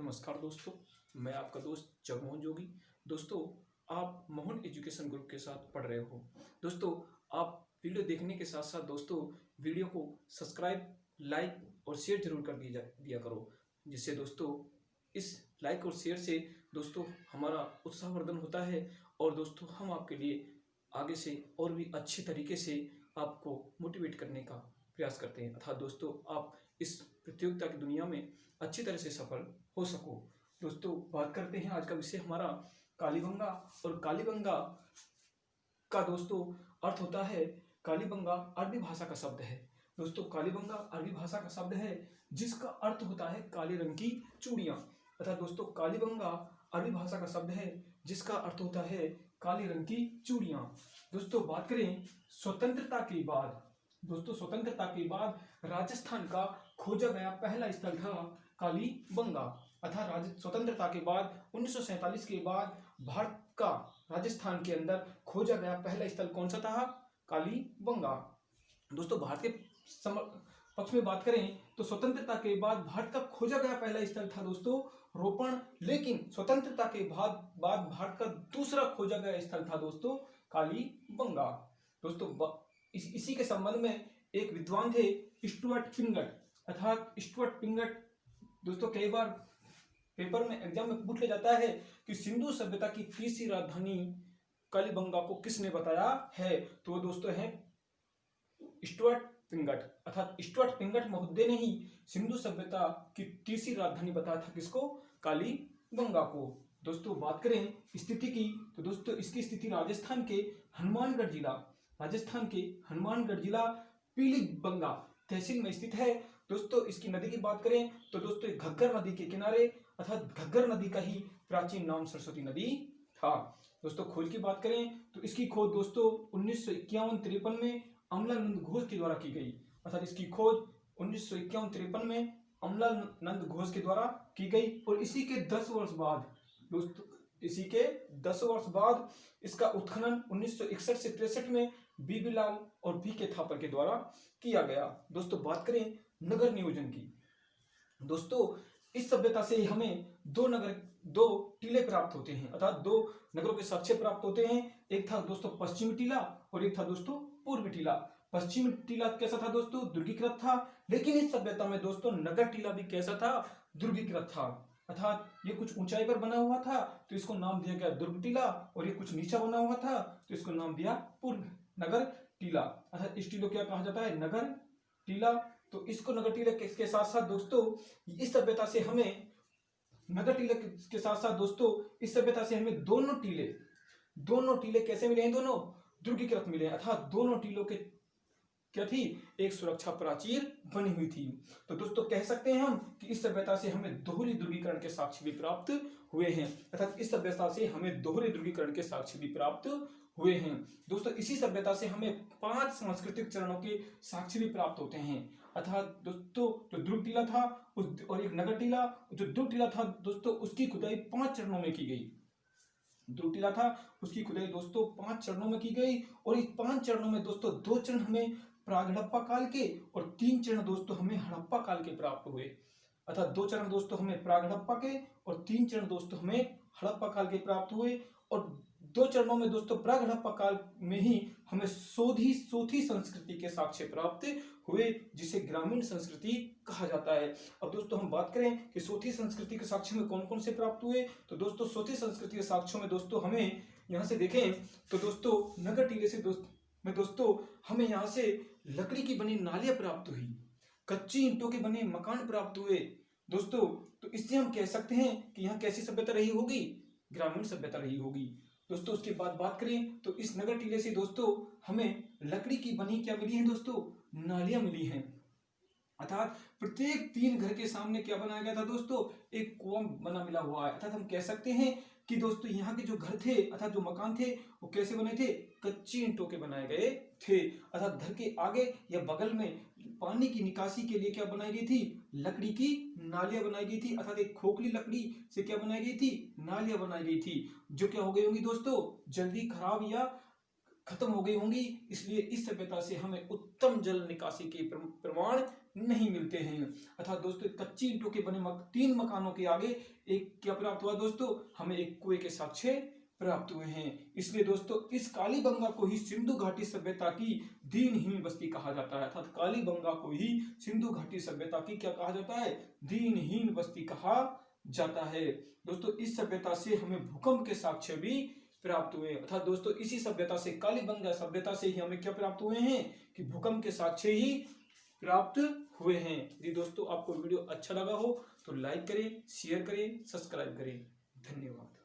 नमस्कार दोस्तों, मैं आपका दोस्त जगमोहन जोगी। दोस्तों, आप मोहन एजुकेशन ग्रुप के साथ पढ़ रहे हो। दोस्तों, आप वीडियो देखने के साथ साथ दोस्तों वीडियो को सब्सक्राइब, लाइक और शेयर जरूर कर दिया करो, जिससे दोस्तों इस लाइक और शेयर से दोस्तों हमारा उत्साहवर्धन होता है और दोस्तों हम आपके लिए आगे से और भी अच्छे तरीके से आपको मोटिवेट करने का प्रयास करते हैं, अर्थात दोस्तों आप इस प्रतियोगिता की दुनिया में अच्छी तरह से सफल हो सको। दोस्तों, बात करते हैं आज का विषय हमारा कालीबंगा। और कालीबंगा का दोस्तों अर्थ होता है, कालीबंगा अरबी भाषा का शब्द है। दोस्तों, कालीबंगा अरबी भाषा का शब्द है जिसका अर्थ होता है काले रंग की चूड़ियां। अर्थात दोस्तों कालीबंगा अरबी भाषा का शब्द है जिसका अर्थ होता है काले रंग की चूड़ियां। दोस्तों, बात करें स्वतंत्रता के बाद, दोस्तों स्वतंत्रता के बाद राजस्थान का खोजा गया पहला स्थल था कालीबंगा। अर्थात स्वतंत्रता के बाद 1947 के बाद भारत का राजस्थान के अंदर खोजा गया पहला स्थल कौन सा था? कालीबंगा। दोस्तों, भारत के पक्ष में बात करें तो स्वतंत्रता के बाद भारत का खोजा गया पहला स्थल था दोस्तों रोपण, लेकिन स्वतंत्रता के बाद भारत का दूसरा खोजा गया स्थल था दोस्तों कालीबंगा। दोस्तों, इसी के संबंध में एक विद्वान थे स्टुअर्ट पिंगट। अर्थात स्टुअर्ट पिंगट दोस्तों कई बार पेपर में एग्जाम में पूछ लिया जाता है कि सिंधु सभ्यता की तीसरी राजधानी कालीबंगा को किसने बताया है, तो दोस्तों है स्टुअर्ट पिंगट। अर्थात स्टुअर्ट पिंगट महोदय ने ही सिंधु सभ्यता की तीसरी राजधानी बताया था किसको? कालीबंगा को। दोस्तों, बात करें स्थिति की तो दोस्तों इसकी स्थिति राजस्थान के हनुमानगढ़ जिला पीलीबंगा तहसील में स्थित है। दोस्तों, इसकी नदी की बात करें तो दोस्तों घग्गर नदी के किनारे, अर्थात घग्गर नदी का ही प्राचीन नाम सरस्वती नदी था। दोस्तों, खोज की बात करें तो इसकी खोज दोस्तों 1951-53 में अमलानंद घोष के द्वारा की गई। अर्थात इसकी खोज 1951-53 में अमलानंद घोष के द्वारा की गई और इसी के 10 वर्ष बाद दोस्तों इसका उत्खनन 1961 से 63 में बीबी लाल और बी के थापर के द्वारा किया गया। दोस्तों, बात करें नगर नियोजन की, दोस्तों इस सभ्यता से हमें दो टीले प्राप्त होते हैं, अर्थात दो नगरों के साक्ष्य प्राप्त होते हैं। एक था दोस्तों पश्चिमी टीला और एक था दोस्तों पूर्वी टीला। पश्चिमी टीला कैसा था दोस्तों? दुर्गीकृत था, लेकिन इस सभ्यता में दोस्तों नगर टीला भी कैसा था? दुर्गीकृत था। अर्थात ये कुछ ऊंचाई पर बना हुआ था तो इसको नाम दिया गया दुर्ग टीला, और ये कुछ नीचा बना हुआ था तो इसको नाम दिया पूर्व नगर टीला। अर्थात इस टीलो क्या कहा जाता है? नगर टीला। तो इसको नगर टीला के साथ साथ दोस्तों इस सभ्यता से हमें नगर टीले के साथ साथ दोस्तों इस सभ्यता से हमें दोनों टीले कैसे मिले हैं? दोनों दुर्गीकृत मिले हैं। अर्थात दोनों टीलों के क्या थी? एक सुरक्षा प्राचीर बनी हुई थी। तो दोस्तों कह सकते हैं हम कि इस सभ्यता से हमें दोहरी ध्रुवीकरण के साक्ष्य भी प्राप्त हुए हैं। अर्थात इस सभ्यता से हमें दोहरे ध्रुवीकरण के साक्ष्य भी प्राप्त हुए हैं। दोस्तों, इसी सभ्यता से हमें 5 सांस्कृतिक चरणों के साक्ष्य भी प्राप्त होते हैं। अर्थात दोस्तों जो ध्रुव टीला था और एक नगर टीला, जो ध्रुव टीला था दोस्तों उसकी खुदाई 5 चरणों में की गई। ध्रुव टीला था उसकी खुदाई दोस्तों 5 चरणों में की गई, और इस 5 चरणों में दोस्तों 2 चरण हमें प्राग हड़प्पा काल के और 3 चरण दोस्तों हमें हड़प्पा काल के प्राप्त हुए। अर्थात 2 चरण दोस्तों हमें प्राग हड़प्पा के और 3 चरण दोस्तों हमें हड़प्पा काल के प्राप्त हुए। और 2 चरणों में दोस्तों प्राग हड़प्पा काल में ही हमें सोथी संस्कृति के साक्ष्य प्राप्त हुए, जिसे ग्रामीण संस्कृति कहा जाता है। अब दोस्तों हम बात करें कि सोथी संस्कृति के साक्ष्य में कौन कौन से प्राप्त हुए, तो दोस्तों सोथी संस्कृति के साक्ष्यों में दोस्तों हमें यहाँ से देखें तो दोस्तों नगर टीले से दोस्तों हमें यहाँ से लकड़ी की बनी नालियां प्राप्त हुई, कच्ची ईंटों के बने मकान प्राप्त हुए दोस्तों। तो इससे हम कह सकते हैं कि यहाँ कैसी सभ्यता रही होगी? ग्रामीण सभ्यता रही होगी। दोस्तों उसके बाद बात करें तो इस नगर टीले से दोस्तों हमें लकड़ी की बनी क्या मिली है दोस्तों? नालियां मिली हैं। अर्थात प्रत्येक 3 घर के सामने क्या बनाया गया था दोस्तों? एक कुआं बना मिला हुआ है। अर्थात हम कह सकते हैं कि दोस्तों यहाँ के जो घर थे अर्थात जो मकान थे वो कैसे बने थे? कच्ची ईंटों के बनाए गए थे। अर्थात घर के आगे या बगल में पानी की निकासी के लिए क्या बनाई गई थी? लकड़ी की नालियां बनाई गई थी। अर्थात एक खोखली लकड़ी से क्या बनाई गई थी? नालियां बनाई गई थी, जो क्या हो गई होंगी दोस्तों? जल्दी खराब या खत्म हो गई होंगी, इसलिए इस सभ्यता से हमें उत्तम जल निकासी के प्रमाण नहीं मिलते हैं। अर्थात दोस्तों कच्ची ईंटों के बने 3 मकानों के आगे एक क्या प्राप्त हुआ दोस्तों, हमें एक कुएं के साक्ष्य प्राप्त हुए हैं। इसलिए दोस्तों इस कालीबंगा को ही सिंधु घाटी सभ्यता की दीनहीन बस्ती कहा जाता है। अर्थात कालीबंगा को ही सिंधु घाटी सभ्यता की क्या कहा जाता है, दीनहीन बस्ती कहा जाता है। दोस्तों इस सभ्यता से हमें भूकंप के साक्ष्य भी प्राप्त हुए। अर्थात दोस्तों इसी सभ्यता से, कालीबंगा सभ्यता से ही हमें क्या प्राप्त हुए हैं कि भूकंप के साक्ष्य ही प्राप्त हुए हैं। यदि दोस्तों आपको वीडियो अच्छा लगा हो तो लाइक करें, शेयर करें, सब्सक्राइब करें। धन्यवाद।